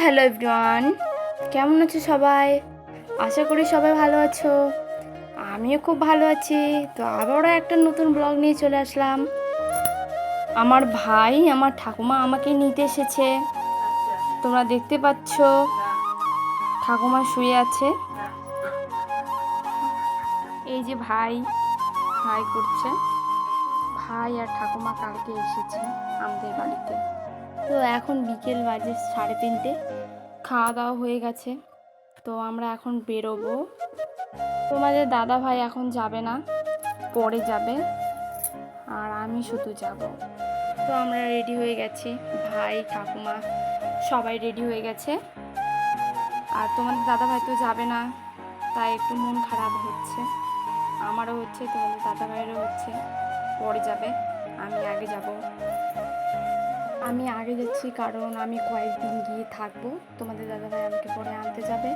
Hello everyone, কেমন আছো সবাই? আশা করি সবাই ভালো আছো। আমিও খুব ভালো আছি। তো আবারও একটা নতুন ব্লগ নিয়ে চলে আসলাম। আমার ভাই আমার ঠাকুমা আমাকে নিতে এসেছে। তোমরা দেখতে পাচ্ছ ঠাকুমা শুয়ে আছে। এই যে ভাই হাই করছে। ভাই আর ঠাকুমা কালকে এসেছে আমাদের বাড়িতে। তো এখন বিকেল বাজে 3:30। খাওয়া দাওয়া হয়ে গেছে। তো আমরা এখন বেরোবো। তোমাদের দাদা ভাই এখন যাবে না, পরে যাবে, আর আমি শুধু যাব। তো আমরা রেডি হয়ে গেছি, ভাই ঠাকুমা সবাই রেডি হয়ে গেছে। আর তোমাদের দাদা ভাই তো যাবে না, তাই একটু মন খারাপ হচ্ছে। আমারও হচ্ছে, তোমাদের দাদা ভাইয়েরও হচ্ছে। পরে যাবে, আমি আগে যাব। আমি আগে যাচ্ছি কারণ আমি কয়েকদিন গিয়ে থাকবো। তোমাদের দাদা ভাই আমাকে পরে আনতে যাবে।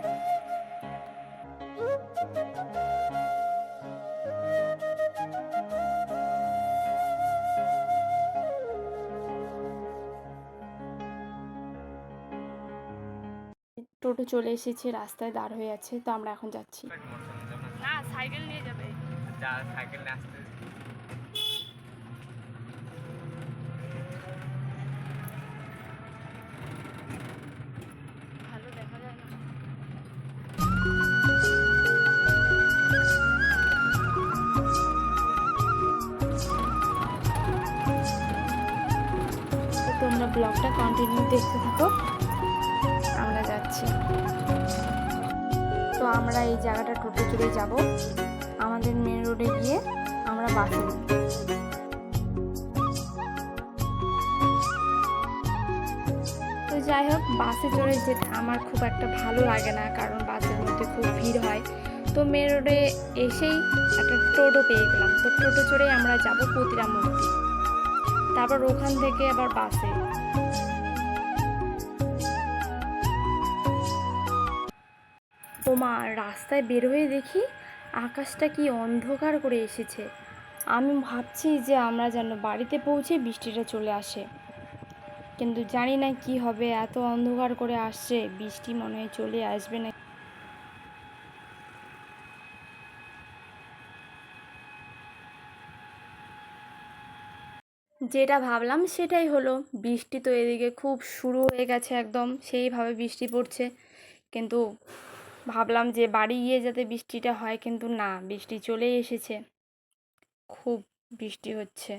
টোটো চলে এসেছে, রাস্তায় দাঁড় হয়ে আছে। তো আমরা এখন যাচ্ছি। না, সাইকেল নিয়ে যাবে। সাইকেল নিয়ে আসতে ভালো দেখা যায় না। তো তোমরা ব্লগটা কন্টিনিউ দেখতে থাকো, আমরা যাচ্ছি। তো আমরা এই জায়গাটা টোটো চড়ে যাব। আমাদের মেন রোডে গিয়ে আমরা বাসে উঠব। তো যাই হোক, বাসে চড়ে যেতে আমার খুব একটা ভালো লাগে না, কারণ বাসের মধ্যে খুব ভিড় হয়। তো মেন রোডে এসেই একটা টোটো পেয়ে গেলাম। তো টোটো চড়ে আমরা যাব প্রতিরাম মূর্তি, তারপর ওখান থেকে আবার বাসে। ও মা, রাস্তায় বের হয়ে দেখি আকাশটা কি অন্ধকার করে এসেছে। আমি ভাবছি যে আমরা যেন বাড়িতে পৌঁছে বৃষ্টিটা চলে আসে, কিন্তু জানি না কি হবে। এত অন্ধকার করে আসছে, বৃষ্টি মনে হয় চলে আসবে না। যেটা ভাবলাম সেটাই হলো। বৃষ্টি তো এদিকে খুব শুরু হয়ে গেছে, একদম সেইভাবে বৃষ্টি পড়ছে। কিন্তু ভাবলাম যে বাড়ি গিয়ে যাতে বৃষ্টিটা হয়, কিন্তু না, বৃষ্টি চলেই এসেছে। খুব বৃষ্টি হচ্ছে।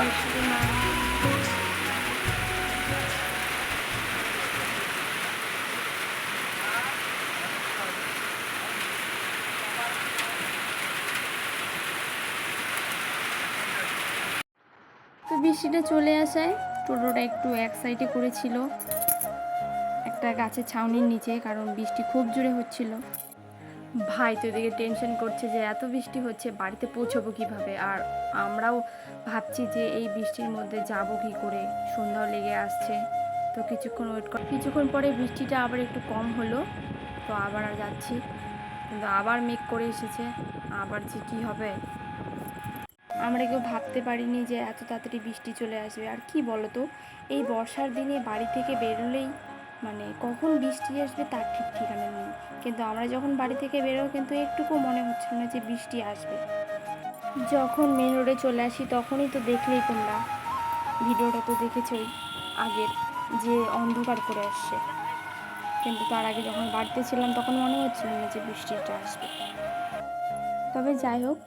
বৃষ্টি না, তো বৃষ্টিটা চলে আসায় টোটোটা একটু এক সাইডে করেছিল একটা গাছের ছাউনির নিচে, কারণ বৃষ্টি খুব জোরে হচ্ছিল। ভাই তো এদিকে টেনশন করছে যে এত বৃষ্টি হচ্ছে, বাড়িতে পৌঁছবো কিভাবে। আর আমরাও ভাবছি যে এই বৃষ্টির মধ্যে যাব কি করে, সন্ধ্যাও লেগে আসছে। তো কিছুক্ষণ পরে বৃষ্টিটা আবার একটু কম হলো। তো আবার আর যাচ্ছি, কিন্তু আবার মেঘ করে এসেছে। আবার যে কি হবে, আমরা কেউ ভাবতে পারিনি যে এত তাড়াতাড়ি বৃষ্টি চলে আসবে। আর কি বলো তো, এই বর্ষার দিনে বাড়ি থেকে বেরোলেই মানে কখন বৃষ্টি আসবে তার ঠিক ঠিকানা নেই। কিন্তু আমরা যখন বাড়ি থেকে বেরোও, কিন্তু একটুকু মনে হচ্ছিল না যে বৃষ্টি আসবে। যখন মেন রোডে চলে আসি তখনই তো দেখলেই তোমরা, ভিডিওটা তো দেখেছই আগের, যে অন্ধকার করে আসছে। কিন্তু তার আগে যখন বাড়িতে ছিলাম তখন মনে হচ্ছিল না যে বৃষ্টিটা আসবে। তবে যাই হোক,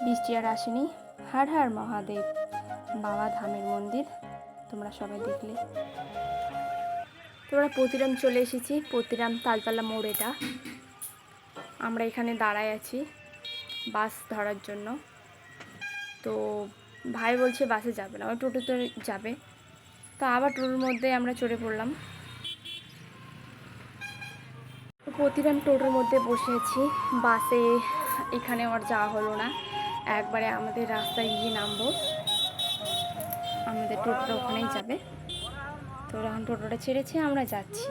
বৃষ্টি আর আসেনি। হর হর মহাদেব, বাবা ধামের মন্দির তোমরা সবাই দেখলে। তোমরা প্রতিরাম চলে এসেছি, প্রতিরাম তালতলা মোড় এটা। আমরা এখানে দাঁড়ায় আছি বাস ধরার জন্য। তো ভাই বলছে বাসে যাবে না, ওই টোটোতে যাবে। তো আবার টোটোর মধ্যে আমরা চড়ে পড়লাম। প্রতিবার টোটোর মধ্যে বসেছি, বাসে এখানে আর যাওয়া হলো না, একবারে আমাদের রাস্তায় গিয়ে নামবো, আমাদের টোটোটা ওখানেই যাবে। তো এখন টোটোটা ছেড়েছে, আমরা যাচ্ছি।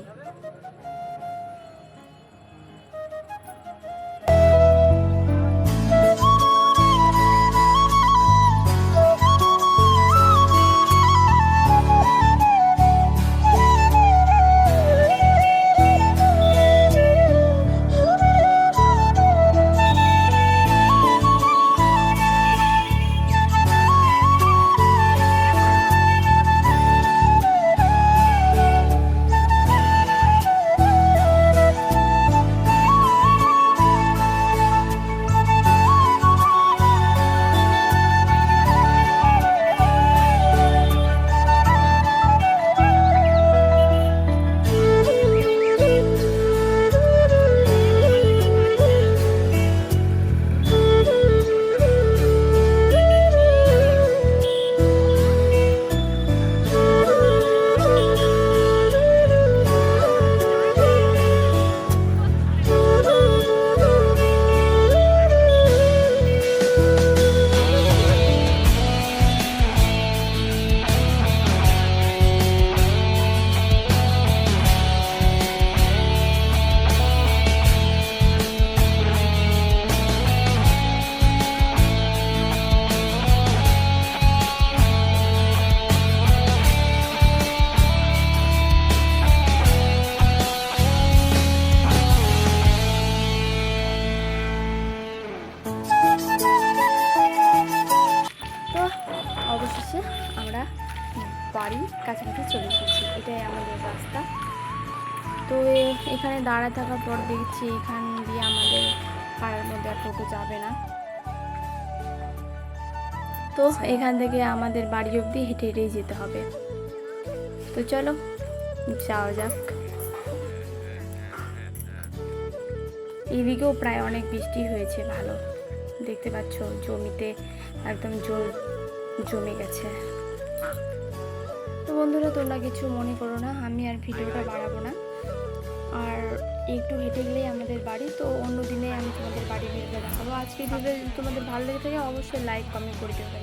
অবশেষে আমরা বাড়ির কাছাকাছি চলে এসেছি, এটাই আমাদের রাস্তা। তো এখানে দাঁড়ায় থাকার পর দেখছি এখান দিয়ে আমাদের পাড়ার মধ্যে আর টোটো যাবে না, তো এখান থেকে আমাদের বাড়ি অবধি হেঁটে হেঁটেই যেতে হবে। তো চলো যাওয়া যাক। এদিকেও প্রায় অনেক বৃষ্টি হয়েছে, ভালো দেখতে পাচ্ছ, জমিতে একদম জল জমে গেছে। তো বন্ধুরা, তোমরা কিছু মনে করো না, আমি আর ভিডিওটা বাড়াবো না, আর একটু হেঁটে গেলেই আমাদের বাড়ি। তো অন্য দিনে আমি তোমাদের বাড়ি ভিডিও দেখাবো। আজকে ভিডিও যদি তোমাদের ভালো লেগে থাকে অবশ্যই লাইক কমেন্ট করে দেবে।